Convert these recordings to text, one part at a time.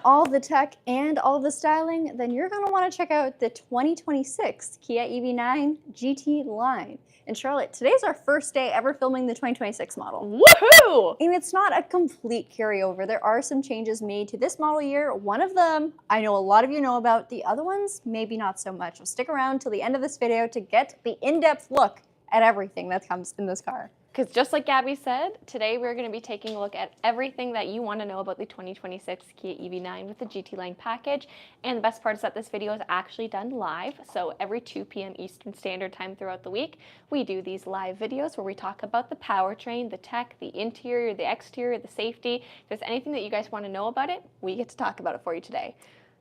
want all the tech and all the styling, then you're going to want to check out the 2026 Kia EV9 GT line. And Charlotte, today's our first day ever filming the 2026 model. Woohoo! And it's not a complete carryover. There are some changes made to this model year. One of them, I know a lot of you know about. The other ones, maybe not so much. So stick around till the end of this video to get the in-depth look at everything that comes in this car. Because just like Gabby said, today we're going to be taking a look at everything that you want to know about the 2026 Kia EV9 with the GT line package. And the best part is that this video is actually done live. So every 2 p.m. Eastern Standard Time throughout the week, we do these live videos where we talk about the powertrain, the tech, the interior, the exterior, the safety. If there's anything that you guys want to know about it, we get to talk about it for you today.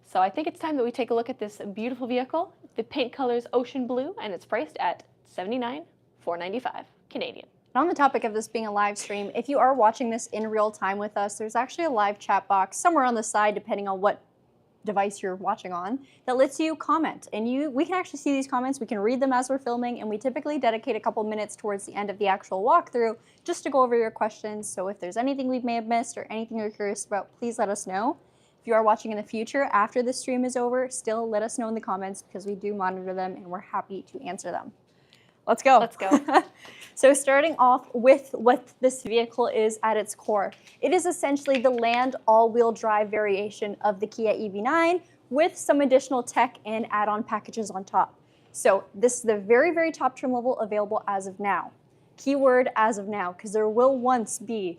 So I think it's time that we take a look at this beautiful vehicle. The paint color is ocean blue and it's priced at $79,495 Canadian. On the topic of this being a live stream, if you are watching this in real time with us, there's actually a live chat box somewhere on the side, depending on what device you're watching on, that lets you comment. And we can actually see these comments, we can read them as we're filming, and we typically dedicate a couple minutes towards the end of the actual walkthrough just to go over your questions. So if there's anything we may have missed or anything you're curious about, please let us know. If you are watching in the future after the stream is over, still let us know in the comments because we do monitor them and we're happy to answer them. Let's go. Let's go. So starting off with what this vehicle is at its core. It is essentially the land all-wheel drive variation of the Kia EV9 with some additional tech and add-on packages on top. So this is the very, very top trim level available as of now. Keyword as of now, because there will once be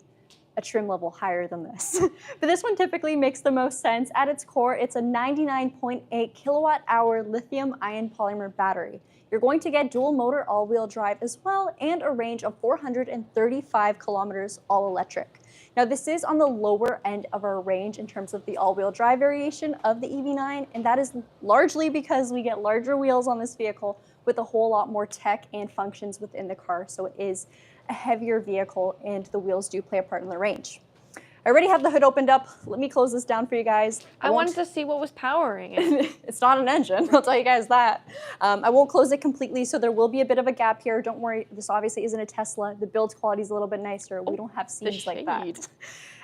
a trim level higher than this. But this one typically makes the most sense. At its core, it's a 99.8 kilowatt hour lithium ion polymer battery. You're going to get dual motor all-wheel drive as well and a range of 435 kilometers all electric. Now this is on the lower end of our range in terms of the all-wheel drive variation of the EV9, and that is largely because we get larger wheels on this vehicle with a whole lot more tech and functions within the car. So it is a heavier vehicle and the wheels do play a part in the range. I already have the hood opened up. Let me close this down for you guys. I wanted to see what was powering it. It's not an engine, I'll tell you guys that. I won't close it completely, so there will be a bit of a gap here. Don't worry, this obviously isn't a Tesla. The build quality is a little bit nicer. We don't have seams like that.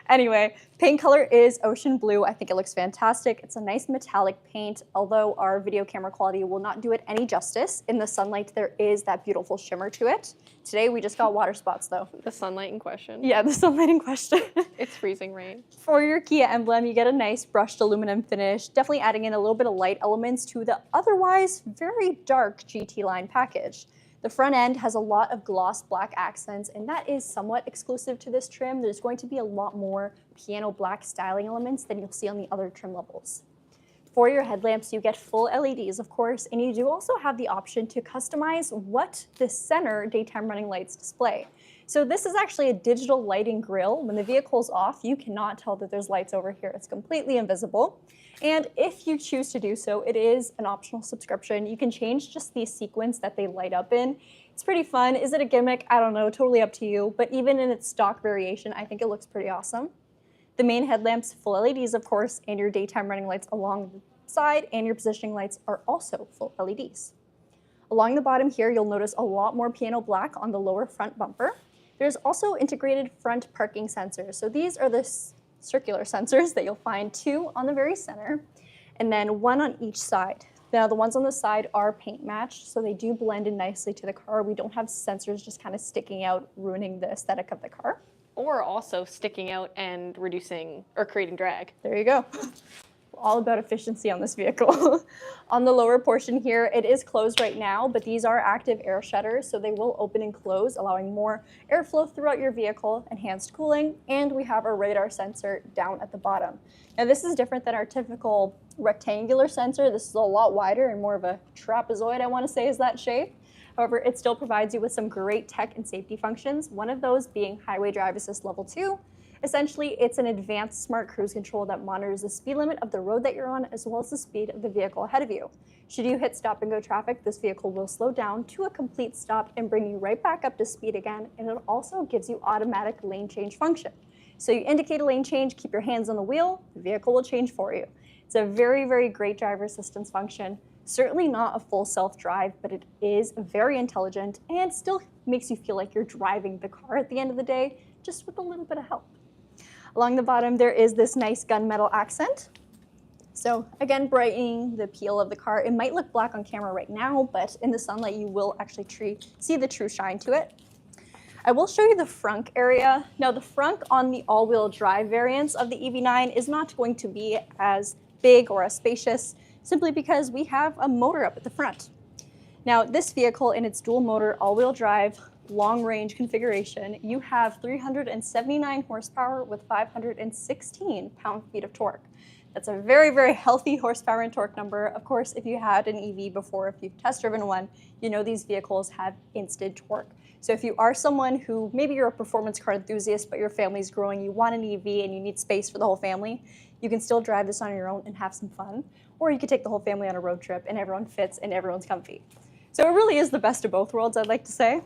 Anyway, paint color is ocean blue. I think it looks fantastic. It's a nice metallic paint, although our video camera quality will not do it any justice. In the sunlight, there is that beautiful shimmer to it. Today, we just got water spots, though. The sunlight in question. Yeah, the sunlight in question. It's freezing rain. For your Kia emblem, you get a nice brushed aluminum finish, definitely adding in a little bit of light elements to the otherwise very dark GT line package. The front end has a lot of gloss black accents, and that is somewhat exclusive to this trim. There's going to be a lot more piano black styling elements than you'll see on the other trim levels. For your headlamps, you get full LEDs, of course, and you do also have the option to customize what the center daytime running lights display. So this is actually a digital lighting grille. When the vehicle's off, you cannot tell that there's lights over here. It's completely invisible. And if you choose to do so, it is an optional subscription. You can change just the sequence that they light up in. It's pretty fun. Is it a gimmick? I don't know, totally up to you. But even in its stock variation, I think it looks pretty awesome. The main headlamps, full LEDs, of course, and your daytime running lights along the side and your positioning lights are also full LEDs. Along the bottom here, you'll notice a lot more piano black on the lower front bumper. There's also integrated front parking sensors. So these are the circular sensors that you'll find 2 on the very center and then 1 on each side. Now the ones on the side are paint matched, so they do blend in nicely to the car. We don't have sensors just kind of sticking out, ruining the aesthetic of the car. Or also sticking out and reducing or creating drag. There you go. All about efficiency on this vehicle. On the lower portion here, it is closed right now, but these are active air shutters, so they will open and close, allowing more airflow throughout your vehicle, enhanced cooling, and we have a radar sensor down at the bottom. Now this is different than our typical rectangular sensor. This is a lot wider and more of a trapezoid, I want to say, is that shape. However, it still provides you with some great tech and safety functions, one of those being Highway Drive Assist Level 2. Essentially, it's an advanced smart cruise control that monitors the speed limit of the road that you're on as well as the speed of the vehicle ahead of you. Should you hit stop and go traffic, this vehicle will slow down to a complete stop and bring you right back up to speed again, and it also gives you automatic lane change function. So you indicate a lane change, keep your hands on the wheel, the vehicle will change for you. It's a very, very great driver assistance function. Certainly not a full self-drive, but it is very intelligent and still makes you feel like you're driving the car at the end of the day, just with a little bit of help. Along the bottom, there is this nice gunmetal accent. So again, brightening the appeal of the car. It might look black on camera right now, but in the sunlight, you will actually see the true shine to it. I will show you the frunk area. Now the frunk on the all-wheel drive variants of the EV9 is not going to be as big or as spacious, simply because we have a motor up at the front. Now this vehicle in its dual motor all-wheel drive long range configuration, you have 379 horsepower with 516 pound-feet of torque. That's a very, very healthy horsepower and torque number. Of course, if you had an EV before, if you've test driven one, you know these vehicles have instant torque. So if you are someone who, maybe you're a performance car enthusiast, but your family's growing, you want an EV and you need space for the whole family, you can still drive this on your own and have some fun. Or you could take the whole family on a road trip and everyone fits and everyone's comfy. So it really is the best of both worlds, I'd like to say.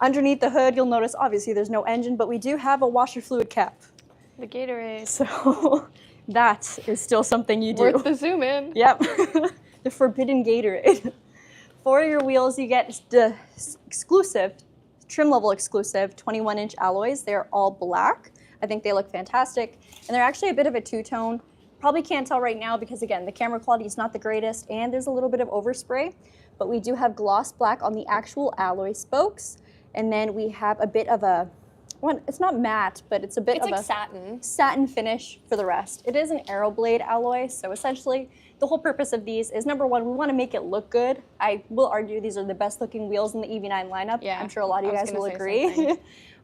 Underneath the hood, you'll notice obviously there's no engine, but we do have a washer fluid cap. The Gatorade. So that is still something you do. Worth the zoom in. Yep, the forbidden Gatorade. For your wheels, you get the exclusive, trim level exclusive 21-inch alloys. They're all black. I think they look fantastic. And they're actually a bit of a two-tone. Probably can't tell right now because again, the camera quality is not the greatest and there's a little bit of overspray, but we do have gloss black on the actual alloy spokes. And then we have a bit of a, well, it's not matte, but it's a bit of like a satin finish for the rest. It is an Aeroblade alloy, so essentially the whole purpose of these is, number one, we want to make it look good. I will argue these are the best looking wheels in the EV9 lineup. Yeah, I'm sure a lot of you guys will agree.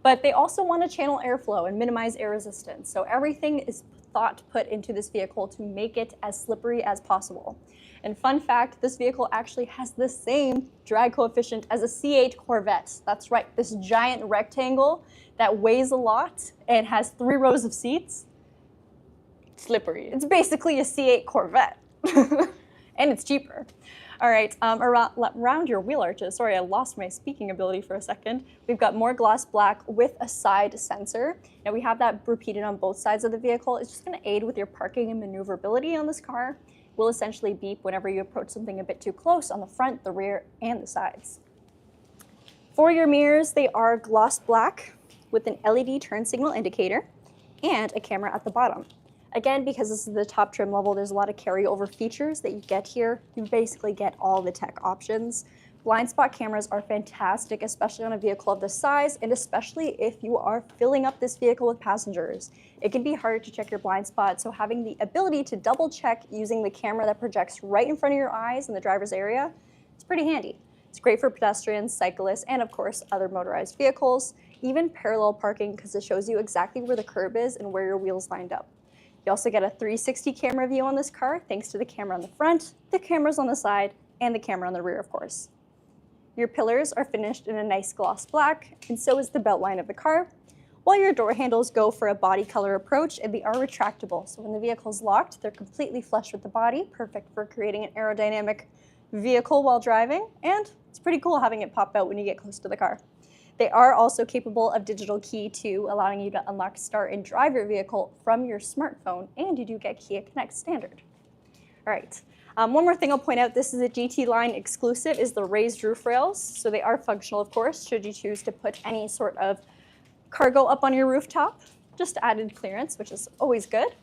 But they also want to channel airflow and minimize air resistance. So everything is put into this vehicle to make it as slippery as possible. And fun fact, this vehicle actually has the same drag coefficient as a C8 Corvette. That's right, this giant rectangle that weighs a lot and has 3 rows of seats. Slippery. It's basically a C8 Corvette. And it's cheaper. All right, around your wheel arches, sorry, I lost my speaking ability for a second. We've got more gloss black with a side sensor. Now we have that repeated on both sides of the vehicle. It's just gonna aid with your parking and maneuverability on this car. Will essentially beep whenever you approach something a bit too close on the front, the rear, and the sides. For your mirrors, they are gloss black with an LED turn signal indicator and a camera at the bottom. Again, because this is the top trim level, there's a lot of carryover features that you get here. You basically get all the tech options. Blind spot cameras are fantastic, especially on a vehicle of this size, and especially if you are filling up this vehicle with passengers. It can be hard to check your blind spot, so having the ability to double check using the camera that projects right in front of your eyes in the driver's area, it's pretty handy. It's great for pedestrians, cyclists, and of course, other motorized vehicles, even parallel parking because it shows you exactly where the curb is and where your wheels lined up. You also get a 360 camera view on this car, thanks to the camera on the front, the cameras on the side, and the camera on the rear, of course. Your pillars are finished in a nice gloss black, and so is the belt line of the car, while your door handles go for a body color approach, and they are retractable. So when the vehicle is locked, they're completely flush with the body, perfect for creating an aerodynamic vehicle while driving, and it's pretty cool having it pop out when you get close to the car. They are also capable of digital key too, allowing you to unlock, start, and drive your vehicle from your smartphone, and you do get Kia Connect standard. All right, one more thing I'll point out, this is a GT line exclusive, is the raised roof rails. So they are functional, of course, should you choose to put any sort of cargo up on your rooftop, just added clearance, which is always good.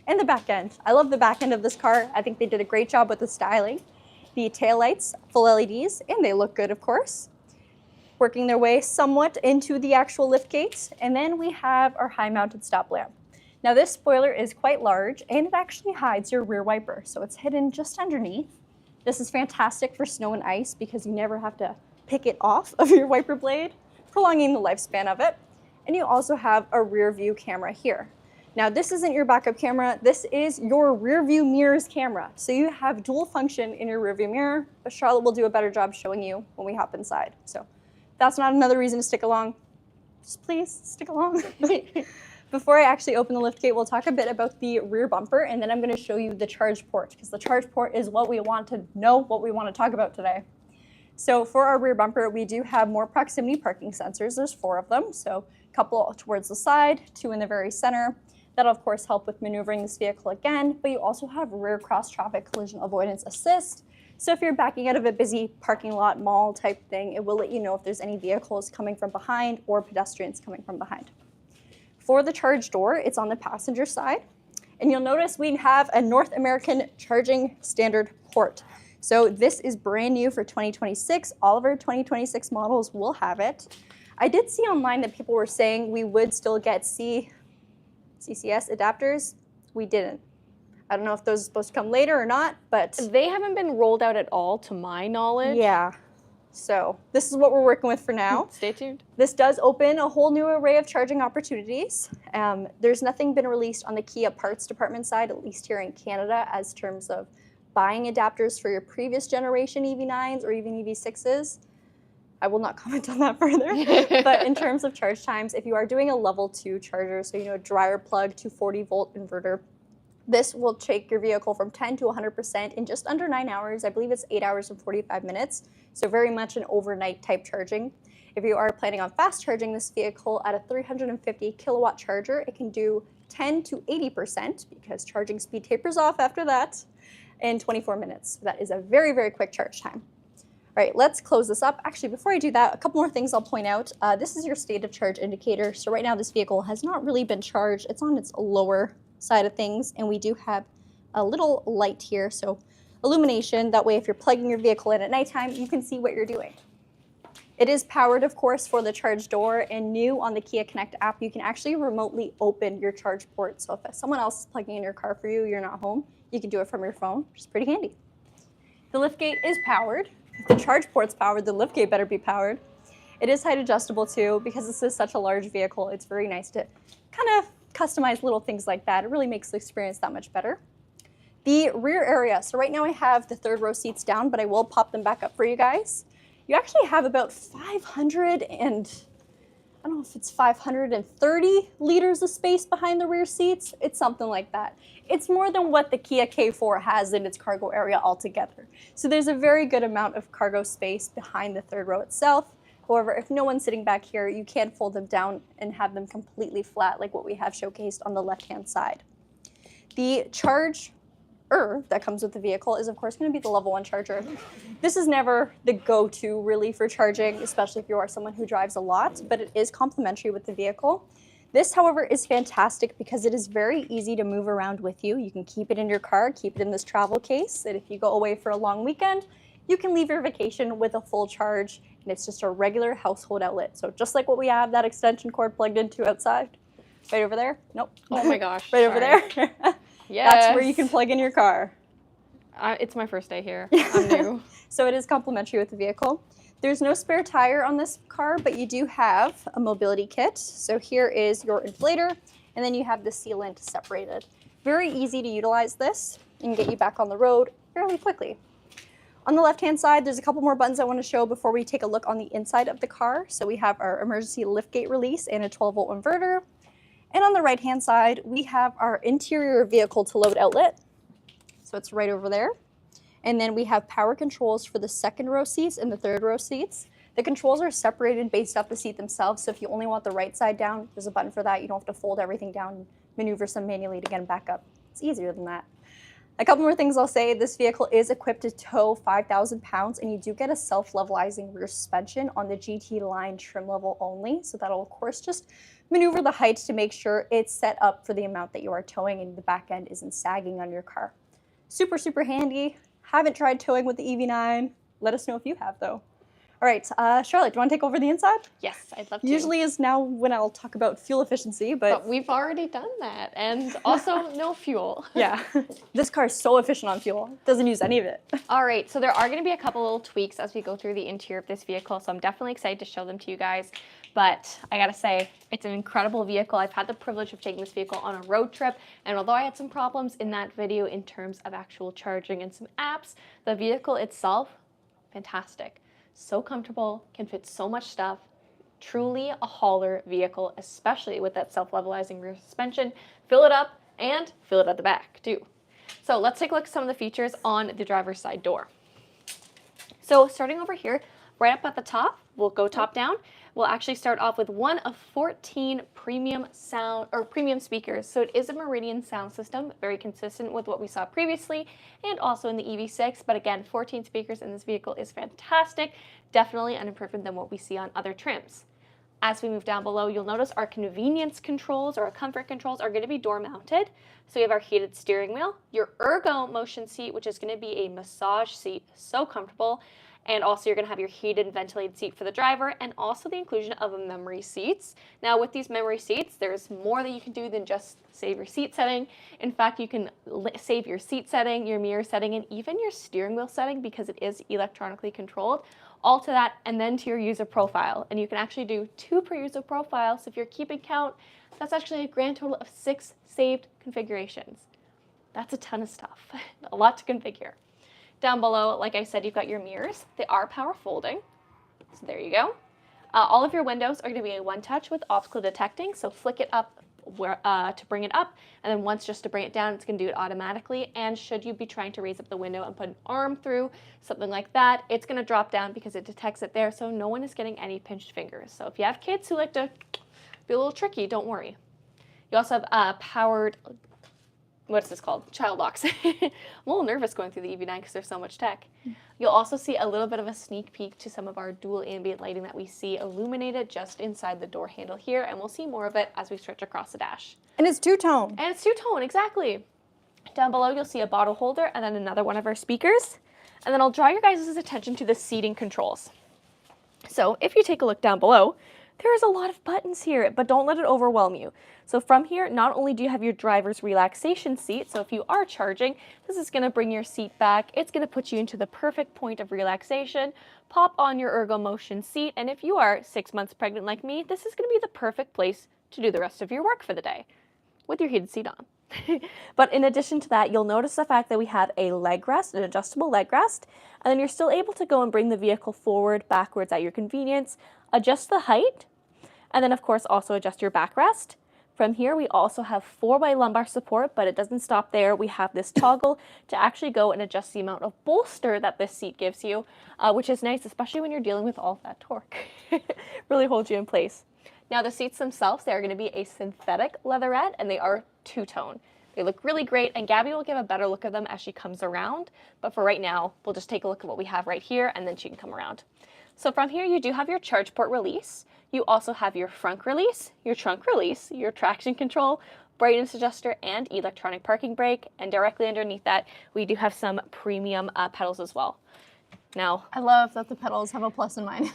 And the back end. I love the back end of this car. I think they did a great job with the styling. The taillights, full LEDs, and they look good, of course, working their way somewhat into the actual lift gates. And then we have our high-mounted stop lamp. Now this spoiler is quite large and it actually hides your rear wiper, so it's hidden just underneath. This is fantastic for snow and ice because you never have to pick it off of your wiper blade, prolonging the lifespan of it. And you also have a rear view camera here. Now this isn't your backup camera, this is your rear view mirror's camera. So you have dual function in your rear view mirror, but Charlotte will do a better job showing you when we hop inside. So that's not another reason to stick along. Just please stick along. Before I actually open the liftgate, we'll talk a bit about the rear bumper, and then I'm going to show you the charge port, because the charge port is what we want to know, what we want to talk about today. So for our rear bumper, we do have more proximity parking sensors. There's 4 of them, so a couple towards the side, 2 in the very center. That'll of course help with maneuvering this vehicle again, but you also have rear cross traffic collision avoidance assist. So if you're backing out of a busy parking lot mall type thing, it will let you know if there's any vehicles coming from behind or pedestrians coming from behind. For the charge door, it's on the passenger side, And you'll notice we have a North American charging standard port. So this is brand new for 2026. All of our 2026 models will have it. I did see online that people were saying we would still get CCS adapters. We didn't. I don't know if those are supposed to come later or not, but they haven't been rolled out at all to my knowledge. Yeah. So this is what we're working with for now. Stay tuned. This does open a whole new array of charging opportunities. There's nothing been released on the Kia parts department side, at least here in Canada, as terms of buying adapters for your previous generation EV9s or even EV6s. I will not comment on that further. But in terms of charge times, if you are doing a level 2 charger, so dryer plug to 40-volt inverter, this will take your vehicle from 10 to 100% in just under 9 hours. I believe it's 8 hours and 45 minutes. So very much an overnight type charging. If you are planning on fast charging this vehicle at a 350 kilowatt charger, it can do 10 to 80% because charging speed tapers off after that in 24 minutes. So that is a very, very quick charge time. All right, let's close this up. Actually, before I do that, a couple more things I'll point out. This is your state of charge indicator. So right now this vehicle has not really been charged. It's on its lower side of things, and we do have a little light here, so illumination. That way, if you're plugging your vehicle in at nighttime, you can see what you're doing. It is powered, of course, for the charge door, and new on the Kia Connect app, you can actually remotely open your charge port. So if someone else is plugging in your car for you, you're not home, you can do it from your phone, which is pretty handy. The liftgate is powered. If the charge port's powered, the liftgate better be powered. It is height adjustable too, because this is such a large vehicle. It's very nice to kind of customize little things like that. It really makes the experience that much better. The rear area. So right now I have the third row seats down, but I will pop them back up for you guys. You actually have about 530 liters of space behind the rear seats. It's something like that. It's more than what the Kia K4 has in its cargo area altogether. So there's a very good amount of cargo space behind the third row itself. However, if no one's sitting back here, you can fold them down and have them completely flat like what we have showcased on the left-hand side. The charger that comes with the vehicle is, of course, going to be the level 1 charger. This is never the go-to, really, for charging, especially if you are someone who drives a lot, but it is complementary with the vehicle. This, however, is fantastic because it is very easy to move around with you. You can keep it in your car, keep it in this travel case, and if you go away for a long weekend, you can leave your vacation with a full charge, and it's just a regular household outlet. So just like what we have that extension cord plugged into outside. Right over there? Nope. Oh my gosh. Right over there? Yes. That's where you can plug in your car. It's my first day here. I'm new. So it is complementary with the vehicle. There's no spare tire on this car, but you do have a mobility kit. So here is your inflator, and then you have the sealant separated. Very easy to utilize this and get you back on the road fairly quickly. On the left-hand side, there's a couple more buttons I want to show before we take a look on the inside of the car. So we have our emergency liftgate release and a 12-volt inverter. And on the right-hand side, we have our interior vehicle to load outlet. So it's right over there. And then we have power controls for the second row seats and the third row seats. The controls are separated based off the seat themselves. So if you only want the right side down, there's a button for that. You don't have to fold everything down and maneuver some manually to get them back up. It's easier than that. A couple more things I'll say. This vehicle is equipped to tow 5,000 pounds, and you do get a self-levelizing rear suspension on the GT line trim level only. So that'll, of course, just maneuver the height to make sure it's set up for the amount that you are towing and the back end isn't sagging on your car. Super, super handy. Haven't tried towing with the EV9. Let us know if you have, though. All right, Charlotte, do you want to take over the inside? Yes, I'd love to. Usually is now when I'll talk about fuel efficiency, but we've already done that, and also no fuel. Yeah, this car is so efficient on fuel. Doesn't use any of it. All right, so there are going to be a couple little tweaks as we go through the interior of this vehicle, so I'm definitely excited to show them to you guys. But I gotta say, it's an incredible vehicle. I've had the privilege of taking this vehicle on a road trip, and although I had some problems in that video in terms of actual charging and some apps, the vehicle itself, fantastic. So comfortable, can fit so much stuff. Truly a hauler vehicle, especially with that self-levelizing rear suspension. Fill it up and fill it at the back too. So let's take a look at some of the features on the driver's side door. So starting over here, right up at the top, we'll go top down. We'll actually start off with one of 14 premium speakers. So it is a Meridian sound system, very consistent with what we saw previously and also in the EV6. But again, 14 speakers in this vehicle is fantastic. Definitely an improvement than what we see on other trims. As we move down below, you'll notice our convenience controls or our comfort controls are going to be door mounted. So we have our heated steering wheel, your ergo motion seat, which is going to be a massage seat, so comfortable. And also you're going to have your heated and ventilated seat for the driver, and also the inclusion of memory seats. Now with these memory seats, there's more that you can do than just save your seat setting. In fact, you can save your seat setting, your mirror setting, and even your steering wheel setting because it is electronically controlled. All to that, and then to your user profile. And you can actually do 2 per user profile. So if you're keeping count, that's actually a grand total of 6 saved configurations. That's a ton of stuff, a lot to configure. Down below, like I said, you've got your mirrors. They are power folding, so there you go. All of your windows are going to be a one-touch with optical detecting, so flick it up to bring it up, and then once just to bring it down, it's going to do it automatically. And should you be trying to raise up the window and put an arm through, something like that, it's going to drop down because it detects it there, so no one is getting any pinched fingers. So if you have kids who like to be a little tricky, don't worry. You also have powered, what's this called? Child locks. I'm a little nervous going through the EV9 because there's so much tech. You'll also see a little bit of a sneak peek to some of our dual ambient lighting that we see illuminated just inside the door handle here, and we'll see more of it as we stretch across the dash. And it's two-tone. And it's two-tone, exactly. Down below, you'll see a bottle holder and then another one of our speakers. And then I'll draw your guys' attention to the seating controls. So if you take a look down below, there's a lot of buttons here, but don't let it overwhelm you. So from here, not only do you have your driver's relaxation seat, so if you are charging, this is going to bring your seat back. It's going to put you into the perfect point of relaxation. Pop on your ergo motion seat, and if you are 6 months pregnant like me, this is going to be the perfect place to do the rest of your work for the day with your heated seat on. But in addition to that, you'll notice the fact that we have a leg rest, an adjustable leg rest, and then you're still able to go and bring the vehicle forward, backwards at your convenience, adjust the height, and then of course also adjust your backrest. From here, we also have 4-way lumbar support, but it doesn't stop there. We have this toggle to actually go and adjust the amount of bolster that this seat gives you, which is nice, especially when you're dealing with all that torque. Really holds you in place. Now the seats themselves, they are going to be a synthetic leatherette, and they are two-tone. They look really great, and Gabby will give a better look at them as she comes around. But for right now, we'll just take a look at what we have right here, and then she can come around. So from here, you do have your charge port release. You also have your front release, your trunk release, your traction control, brightness adjuster, and electronic parking brake. And directly underneath that, we do have some premium pedals as well. Now, I love that the pedals have a plus and minus.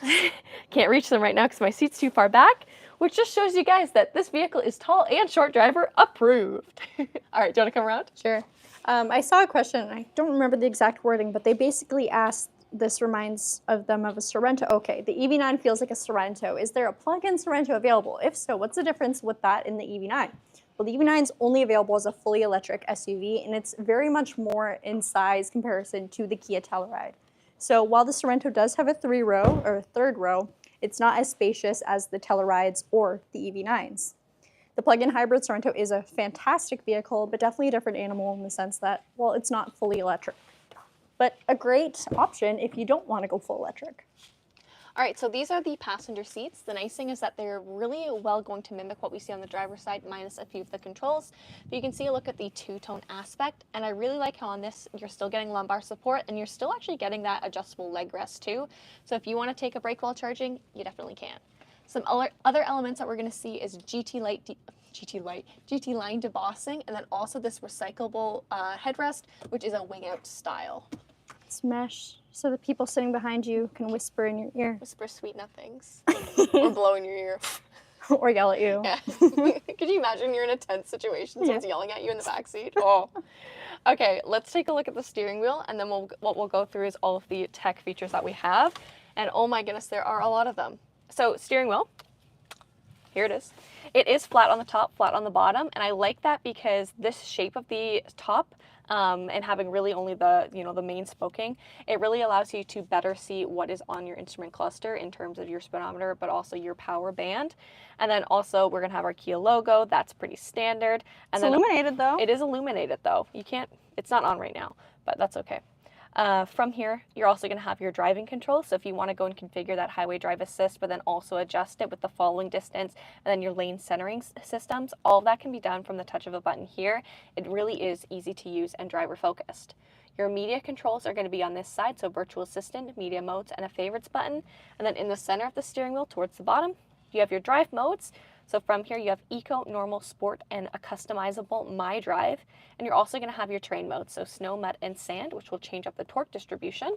Can't reach them right now because my seat's too far back, which just shows you guys that this vehicle is tall and short driver approved. All right, do you want to come around? Sure. I saw a question, I don't remember the exact wording, but they basically asked, this reminds them of a Sorento. Okay, the EV9 feels like a Sorento. Is there a plug-in Sorento available? If so, what's the difference with that in the EV9? Well, the EV9 is only available as a fully electric SUV, and it's very much more in size comparison to the Kia Telluride. So while the Sorento does have a third row, it's not as spacious as the Tellurides or the EV9s. The plug-in hybrid Sorento is a fantastic vehicle, but definitely a different animal in the sense that, well, it's not fully electric. But a great option if you don't want to go full electric. All right, so these are the passenger seats. The nice thing is that they're really well going to mimic what we see on the driver's side, minus a few of the controls. But you can see a look at the two-tone aspect, and I really like how on this, you're still getting lumbar support, and you're still actually getting that adjustable leg rest too. So if you want to take a break while charging, you definitely can. Some other elements that we're going to see is GT line debossing, and then also this recyclable headrest, which is a wing-out style. It's mesh, so the people sitting behind you can whisper in your ear. Whisper sweet nothings. Or blow in your ear. Or yell at you. Yeah. Could you imagine you're in a tense situation, someone's yelling at you in the backseat? Oh. Okay, let's take a look at the steering wheel, and then what we'll go through is all of the tech features that we have. And oh my goodness, there are a lot of them. So steering wheel, here it is. It is flat on the top, flat on the bottom, and I like that because this shape of the top and having really only the main spoking, it really allows you to better see what is on your instrument cluster in terms of your speedometer, but also your power band. And then also we're gonna have our Kia logo. That's pretty standard. And it's illuminated though. It is illuminated though. It's not on right now, but that's okay. From here, you're also going to have your driving control. So if you want to go and configure that highway drive assist, but then also adjust it with the following distance and then your lane centering systems, all of that can be done from the touch of a button here. It really is easy to use and driver focused. Your media controls are going to be on this side, so virtual assistant, media modes, and a favorites button. And then in the center of the steering wheel towards the bottom, You have your drive modes. So from here you have Eco, Normal, Sport, and a customizable My Drive. And you're also going to have your terrain modes, so Snow, Mud, and Sand, which will change up the torque distribution.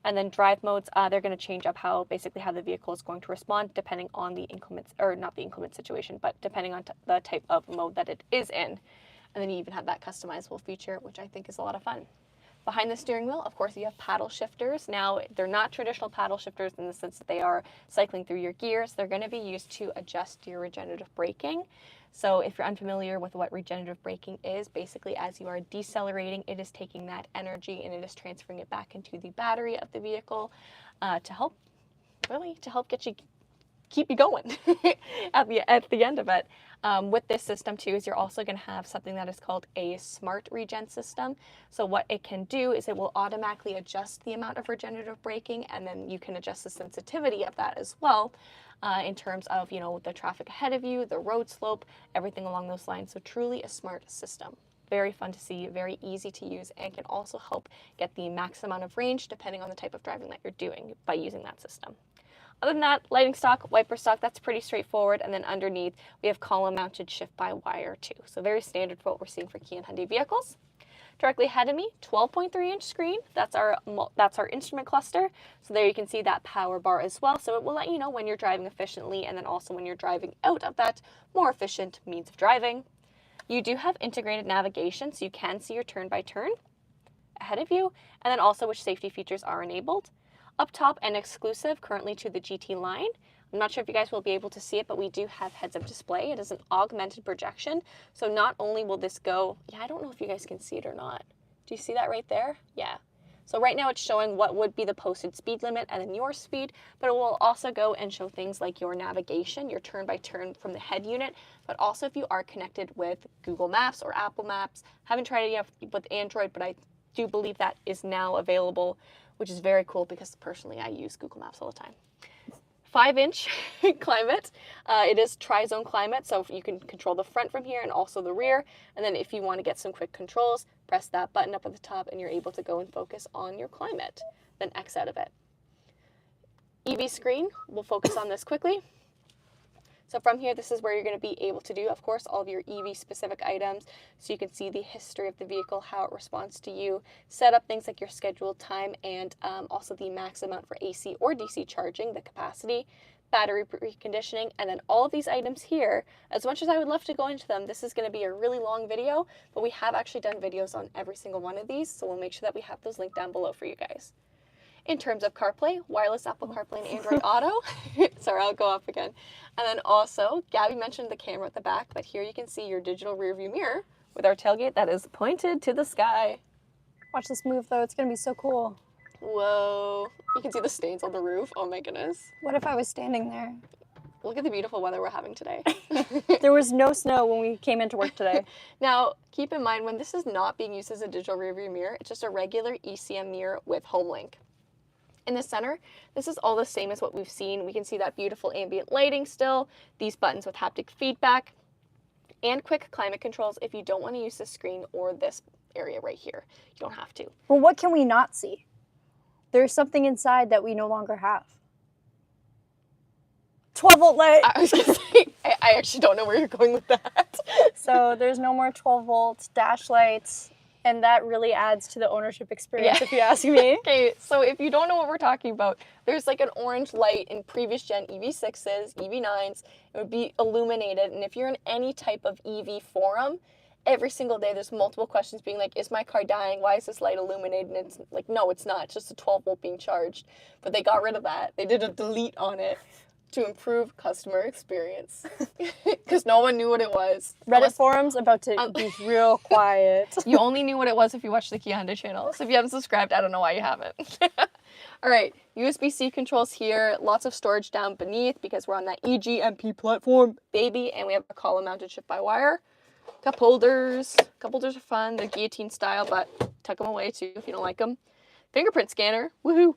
And then drive modes, they're going to change up how the vehicle is going to respond depending on the inclement, or not the inclement situation, but depending on the type of mode that it is in. And then you even have that customizable feature, which I think is a lot of fun. Behind the steering wheel, of course, you have paddle shifters. Now, they're not traditional paddle shifters in the sense that they are cycling through your gears. They're going to be used to adjust your regenerative braking. So if you're unfamiliar with what regenerative braking is, basically as you are decelerating, it is taking that energy and it is transferring it back into the battery of the vehicle to help keep you going at the end of it. With this system too is you're also going to have something that is called a smart regen system. So what it can do is it will automatically adjust the amount of regenerative braking, and then you can adjust the sensitivity of that as well in terms of, you know, the traffic ahead of you, the road slope, everything along those lines. So truly a smart system. Very fun to see, very easy to use, and can also help get the max amount of range depending on the type of driving that you're doing by using that system. Other than that, lighting stock, wiper stock, that's pretty straightforward. And then underneath, we have column-mounted shift-by-wire too. So very standard for what we're seeing for Kia and Hyundai vehicles. Directly ahead of me, 12.3-inch screen. That's our instrument cluster. So there you can see that power bar as well. So it will let you know when you're driving efficiently, and then also when you're driving out of that more efficient means of driving. You do have integrated navigation, so you can see your turn-by-turn ahead of you, and then also which safety features are enabled. Up top and exclusive currently to the GT line. I'm not sure if you guys will be able to see it, but we do have heads-up display. It is an augmented projection. So not only will this go, I don't know if you guys can see it or not. Do you see that right there? Yeah. So right now it's showing what would be the posted speed limit and then your speed, but it will also go and show things like your navigation, your turn-by-turn from the head unit, but also if you are connected with Google Maps or Apple Maps. Haven't tried it yet with Android, but I do believe that is now available, which is very cool because personally I use Google Maps all the time. 5-inch climate. It is tri-zone climate, so you can control the front from here and also the rear. And then if you want to get some quick controls, press that button up at the top and you're able to go and focus on your climate. Then X out of it. EV screen, we'll focus on this quickly. So from here, this is where you're going to be able to do, of course, all of your EV specific items. So you can see the history of the vehicle, how it responds to you, set up things like your scheduled time, and also the max amount for AC or DC charging, the capacity, battery reconditioning, and then all of these items here. As much as I would love to go into them, this is going to be a really long video, but we have actually done videos on every single one of these. So we'll make sure that we have those linked down below for you guys. In terms of CarPlay, wireless Apple CarPlay and Android Auto. Sorry, I'll go off again. And then also, Gabby mentioned the camera at the back, but here you can see your digital rear view mirror with our tailgate that is pointed to the sky. Watch this move though, it's gonna be so cool. Whoa, you can see the stains on the roof. Oh my goodness. What if I was standing there? Look at the beautiful weather we're having today. There was no snow when we came into work today. Now, keep in mind when this is not being used as a digital rear view mirror, it's just a regular ECM mirror with HomeLink. In the center, this is all the same as what we've seen. We can see that beautiful ambient lighting still, these buttons with haptic feedback, and quick climate controls if you don't want to use this screen or this area right here. You don't have to. Well, what can we not see? There's something inside that we no longer have. 12-volt light. I was gonna say, I actually don't know where you're going with that. So there's no more 12-volt dash lights. And that really adds to the ownership experience, if you ask me. Okay, so if you don't know what we're talking about, there's like an orange light in previous gen EV6s, EV9s. It would be illuminated. And if you're in any type of EV forum, every single day there's multiple questions being like, is my car dying? Why is this light illuminated? And it's like, no, it's not. It's just a 12-volt being charged. But they got rid of that. They did a delete on it to improve customer experience because no one knew what it was. Reddit forums about to be real quiet. You only knew what it was if you watched the Kia Hyundai channel. So if you haven't subscribed, I don't know why you haven't. All right, USB-C controls here, lots of storage down beneath because we're on that EGMP platform, baby, and we have a column-mounted shift-by-wire. Cup holders. Cup holders are fun. They're guillotine style, but tuck them away too if you don't like them. Fingerprint scanner, woohoo.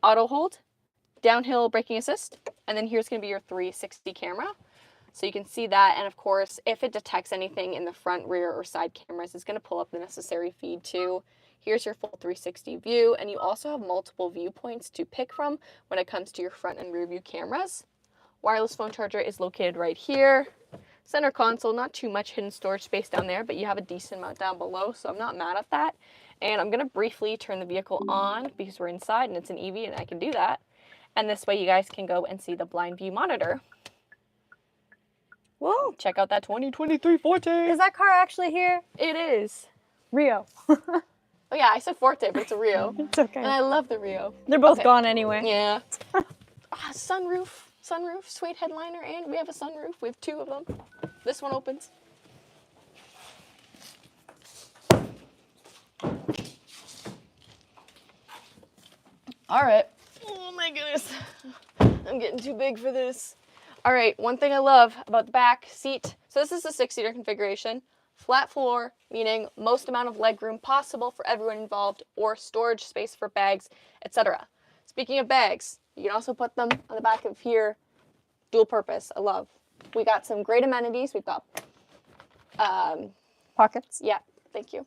Auto hold. Downhill braking assist, and then here's going to be your 360 camera. So you can see that, and of course, if it detects anything in the front, rear, or side cameras, it's going to pull up the necessary feed too. Here's your full 360 view, and you also have multiple viewpoints to pick from when it comes to your front and rear view cameras. Wireless phone charger is located right here. Center console, not too much hidden storage space down there, but you have a decent amount down below, so I'm not mad at that. And I'm gonna briefly turn the vehicle on because we're inside and it's an EV and I can do that. And this way you guys can go and see the blind view monitor. Whoa. Check out that 2023 Forte. Is that car actually here? It is. Rio. Oh yeah, I said Forte, but it's a Rio. It's okay. And I love the Rio. They're both gone anyway. Yeah. Sunroof, Suede Headliner, and we have a sunroof. We have 2 of them. This one opens. All right. Oh my goodness. I'm getting too big for this. All right, one thing I love about the back seat. So this is the 6-seater configuration. Flat floor, meaning most amount of legroom possible for everyone involved, or storage space for bags, etc. Speaking of bags, you can also put them on the back of here. Dual purpose, I love. We got some great amenities. We've got Pockets. yeah, thank you.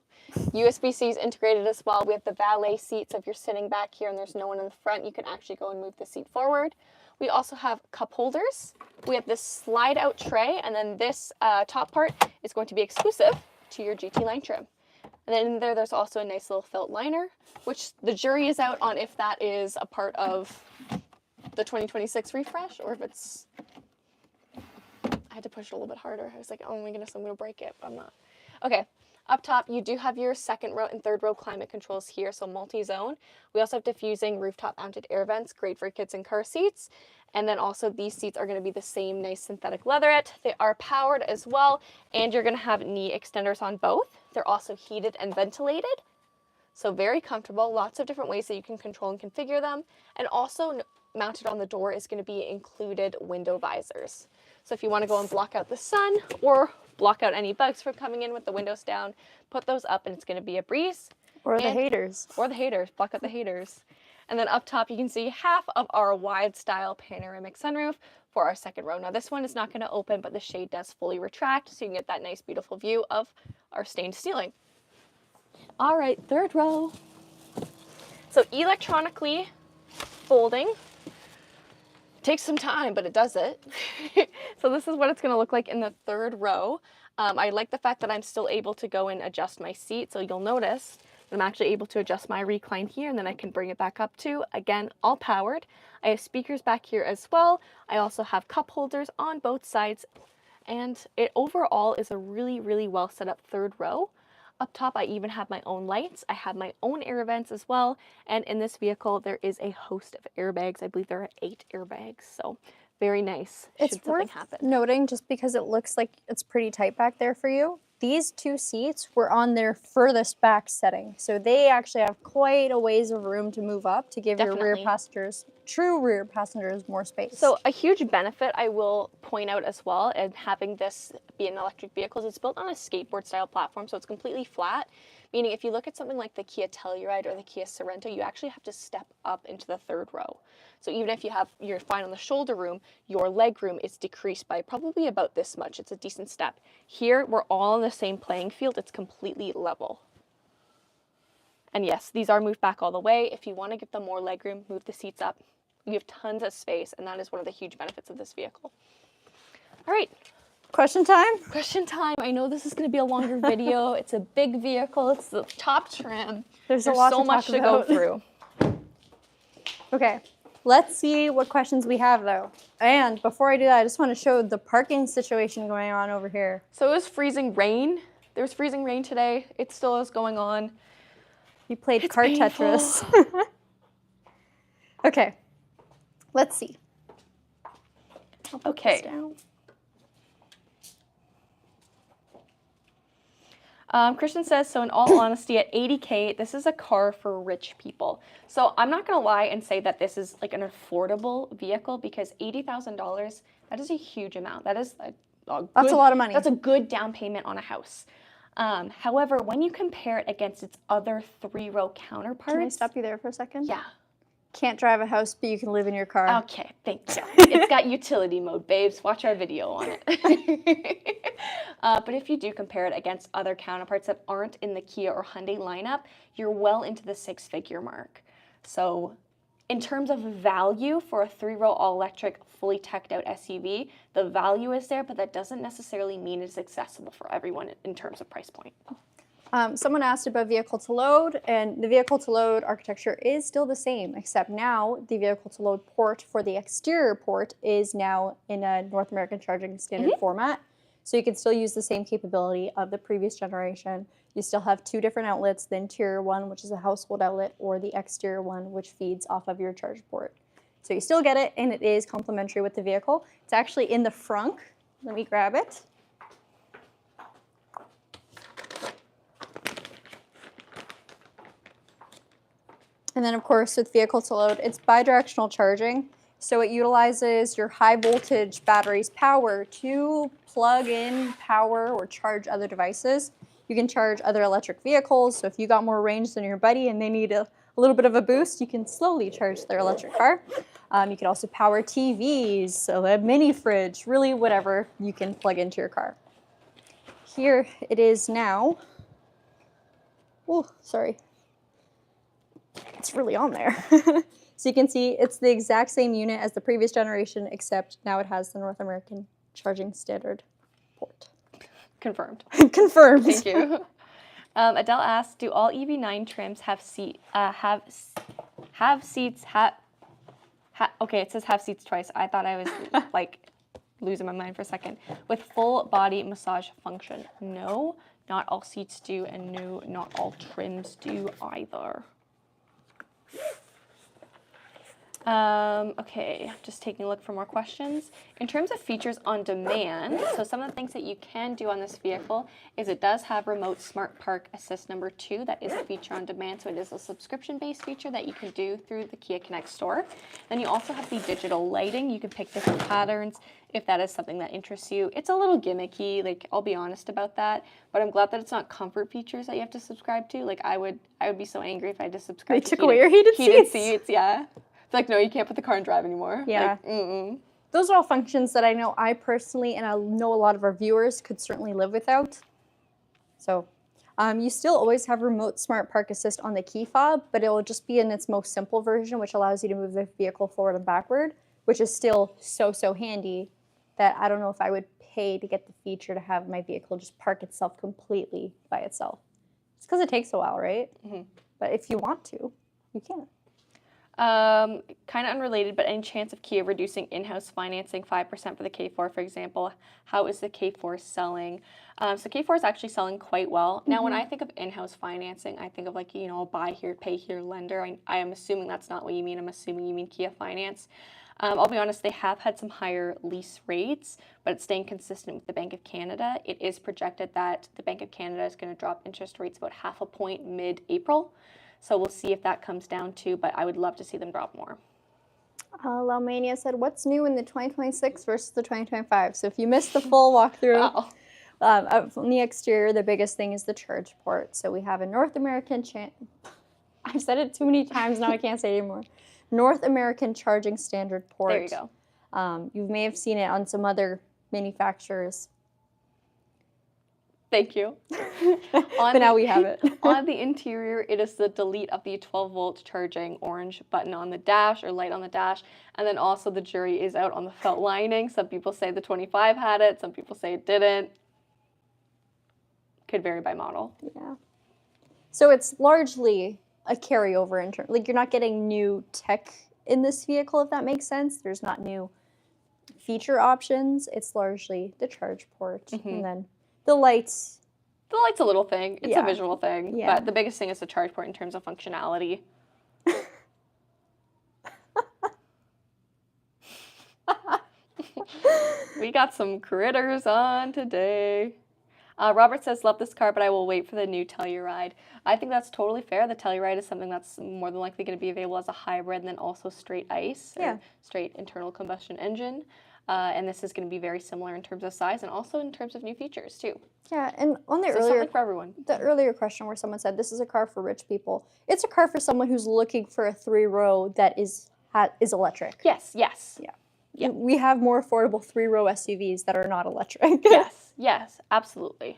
USB-C's integrated as well. We have the valet seats. If you're sitting back here and there's no one in the front, you can actually go and move the seat forward. We also have cup holders. We have this slide out tray, and then this top part is going to be exclusive to your GT line trim. And then in there's also a nice little felt liner, which the jury is out on if that is a part of the 2026 refresh or if it's, I had to push it a little bit harder. I was like, oh my goodness, I'm gonna break it, but I'm not. Okay, up top, you do have your 2nd row and 3rd row climate controls here, so multi-zone. We also have diffusing rooftop mounted air vents, great for kids in car seats. And then also these seats are gonna be the same nice synthetic leatherette. They are powered as well, and you're gonna have knee extenders on both. They're also heated and ventilated, so very comfortable. Lots of different ways that you can control and configure them. And also mounted on the door is gonna be included window visors. So if you wanna go and block out the sun or block out any bugs from coming in with the windows down, put those up and it's gonna be a breeze. Or the haters. Or the haters, block out the haters. And then up top, you can see half of our wide style panoramic sunroof for our 2nd row. Now this one is not gonna open, but the shade does fully retract, so you can get that nice, beautiful view of our stained ceiling. All right, 3rd row. So electronically folding. Takes some time, but it does it. So this is what it's gonna look like in the 3rd row. I like the fact that I'm still able to go and adjust my seat, so you'll notice that I'm actually able to adjust my recline here, and then I can bring it back up too. Again, all powered. I have speakers back here as well. I also have cup holders on both sides, and it overall is a really, really well set up 3rd row. Up top, I even have my own lights. I have my own air vents as well. And in this vehicle, there is a host of airbags. I believe there are 8 airbags. So very nice. It's should something worth happen. noting, just because it looks like it's pretty tight back there for you, these 2 seats were on their furthest back setting. So they actually have quite a ways of room to move up to give your rear passengers, true rear passengers, more space. So a huge benefit I will point out as well, and having this be an electric vehicle, is it's built on a skateboard style platform, so it's completely flat. Meaning if you look at something like the Kia Telluride or the Kia Sorento, you actually have to step up into the 3rd row. So even if you're fine on the shoulder room, your leg room is decreased by probably about this much. It's a decent step. Here, we're all on the same playing field. It's completely level. And yes, these are moved back all the way. If you want to give them more leg room, move the seats up. You have tons of space, and that is one of the huge benefits of this vehicle. All right. Question time? Question time. I know this is going to be a longer video. It's a big vehicle. It's the top trim. There's so much to go through. Okay, let's see what questions we have though. And before I do that, I just want to show the parking situation going on over here. So it was freezing rain. There was freezing rain today. It still is going on. You played It's card painful. Tetris. Okay, let's see. Okay. Christian says, so in all honesty, at 80K, this is a car for rich people. So I'm not going to lie and say that this is like an affordable vehicle, because $80,000, that is a huge amount. That is That's a lot of money. That's a good down payment on a house. However, when you compare it against its other 3-row counterparts. Can I stop you there for a second? Yeah. Can't drive a house, but you can live in your car. Okay, thank you. It's got utility mode, babes. Watch our video on it. But if you do compare it against other counterparts that aren't in the Kia or Hyundai lineup, you're well into the 6-figure mark. So In terms of value for a 3-row all-electric, fully teched out SUV, the value is there, but that doesn't necessarily mean it's accessible for everyone in terms of price point. Someone asked about vehicle to load, and the vehicle to load architecture is still the same, except now the vehicle to load port for the exterior port is now in a North American Charging Standard format. So you can still use the same capability of the previous generation. You still have 2 different outlets, the interior one, which is a household outlet, or the exterior one, which feeds off of your charge port. So you still get it, and it is complementary with the vehicle. It's actually in the frunk. Let me grab it. And then, of course, with vehicle to load, it's bidirectional charging. So it utilizes your high voltage battery's power to plug in power or charge other devices. You can charge other electric vehicles. So if you got more range than your buddy and they need a little bit of a boost, you can slowly charge their electric car. You can also power TVs, so a mini fridge, really whatever you can plug into your car. Here it is now. Oh, sorry. It's really on there. So you can see it's the exact same unit as the previous generation, except now it has the North American Charging Standard port. Confirmed. Confirmed. Thank you. Adele asked, do all EV9 trims have seats? Okay, it says have seats twice. I thought I was like losing my mind for a second. With full body massage function. No, not all seats do, and no, not all trims do either. Okay, just taking a look for more questions. In terms of features on demand, so some of the things that you can do on this vehicle is it does have remote smart park assist number 2. That is a feature on demand, so it is a subscription-based feature that you can do through the Kia Connect store. Then you also have the digital lighting. You can pick different patterns if that is something that interests you. It's a little gimmicky, like I'll be honest about that, but I'm glad that it's not comfort features that you have to subscribe to. Like I would be so angry if I had to subscribe to took away your heated seats. Yeah. It's like, no, you can't put the car in drive anymore. Yeah. Like, Those are all functions that I know I personally, and I know a lot of our viewers could certainly live without. So you still always have remote smart park assist on the key fob, but it will just be in its most simple version, which allows you to move the vehicle forward and backward, which is still so handy that I don't know if I would pay to get the feature to have my vehicle just park itself completely by itself. It's because it takes a while, right? But if you want to, you can. Kind of unrelated, but any chance of Kia reducing in-house financing 5% for the K4, for example? How is the K4 selling? So K4 is actually selling quite well. Now, when I think of in-house financing, I think of like, you know, a buy here, pay here lender. I am assuming that's not what you mean. I'm assuming you mean Kia Finance. I'll be honest, they have had some higher lease rates, but it's staying consistent with the Bank of Canada. It is projected that the Bank of Canada is going to drop interest rates about 0.5 point mid-April. So we'll see if that comes down too, but I would love to see them drop more. Laumania said, what's new in the 2026 versus the 2025? So if you missed the full walkthrough, on the exterior, the biggest thing is the charge port. So we have a North American, I've said it too many times now I can't say it anymore. North American Charging Standard port. There you go. You may have seen it on some other manufacturers. Thank you. But now we have it. On the interior, it is the delete of the 12-volt charging orange button on the dash or light on the dash. And then also the jury is out on the felt lining. Some people say the 25 had it. Some people say it didn't. Could vary by model. Yeah. So it's largely a carryover in terms, like you're not getting new tech in this vehicle, if that makes sense. There's not new feature options. It's largely the charge port and then the lights. The light's a little thing. It's a visual thing. Yeah. But the biggest thing is the charge port in terms of functionality. We got some critters on today. Robert says, love this car, but I will wait for the new Telluride. I think that's totally fair. The Telluride is something that's more than likely going to be available as a hybrid and then also straight ICE, or straight internal combustion engine. And this is going to be very similar in terms of size and also in terms of new features too. Yeah, and on the earlier question where someone said this is a car for rich people, it's a car for someone who's looking for a 3-row that is electric. Yes. Yeah. We have more affordable 3-row SUVs that are not electric. Yes, absolutely.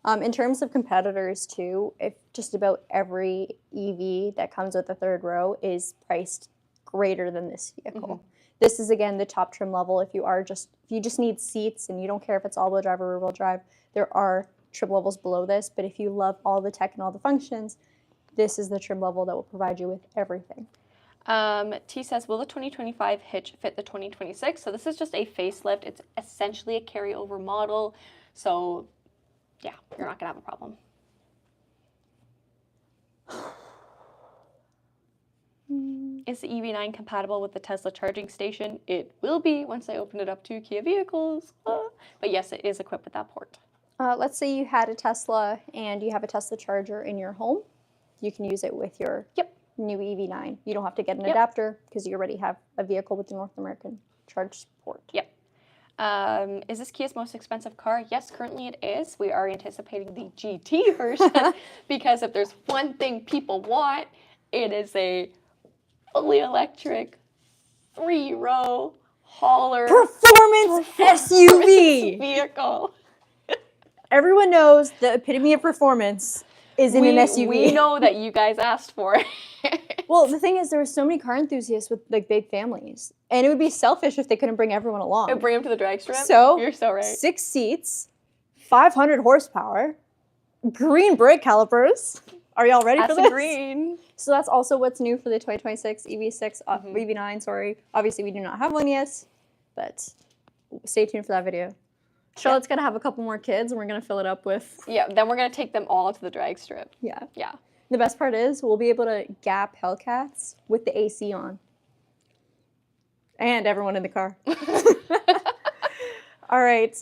In terms of competitors too, if just about every EV that comes with the third row is priced greater than this vehicle. This is again the top trim level. If you just need seats and you don't care if it's all-wheel drive or rear-wheel drive, there are trim levels below this. But if you love all the tech and all the functions, this is the trim level that will provide you with everything. T says, will the 2025 hitch fit the 2026? So this is just a facelift. It's essentially a carryover model. So yeah, you're not gonna have a problem. Is the EV9 compatible with the Tesla charging station? It will be once I open it up to Kia vehicles. But yes, it is equipped with that port. Let's say you had a Tesla and you have a Tesla charger in your home. You can use it with your new EV9. You don't have to get an adapter because you already have a vehicle with the North American charge port. Yep. Is this Kia's most expensive car? Yes, currently it is. We are anticipating the GT version because if there's one thing people want, it is a fully electric 3-row hauler performance SUV vehicle. Everyone knows the epitome of performance is in an SUV. We know that you guys asked for it. Well, the thing is, there are so many car enthusiasts with like big families, and it would be selfish if they couldn't bring everyone along. And bring them to the drag strip? So, you're so right. 6 seats, 500 horsepower, green brake calipers. Are y'all ready for this? Green. So that's also what's new for the 2026 EV9, sorry. Obviously, we do not have one yet, but stay tuned for that video. Charlotte's going to have a couple more kids, and we're going to fill it up with... Yeah, then we're going to take them all to the drag strip. Yeah. Yeah. The best part is we'll be able to gap Hellcats with the AC on. And everyone in the car. All right.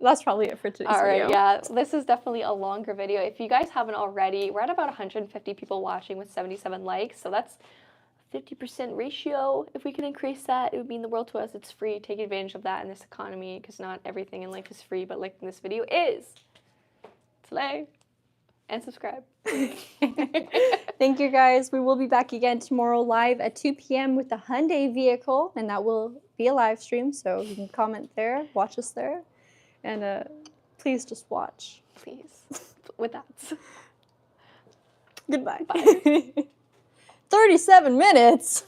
That's probably it for today's video. All right, yeah. This is definitely a longer video. If you guys haven't already, we're at about 150 people watching with 77 likes. So that's 50% ratio. If we can increase that, it would mean the world to us. It's free. Take advantage of that in this economy because not everything in life is free, but like this video is. Slay. And subscribe. Thank you, guys. We will be back again tomorrow live at 2 p.m. with the Hyundai vehicle, and that will be a live stream, so you can comment there, watch us there, and please just watch. Please. With that. Goodbye. Bye. 37 minutes.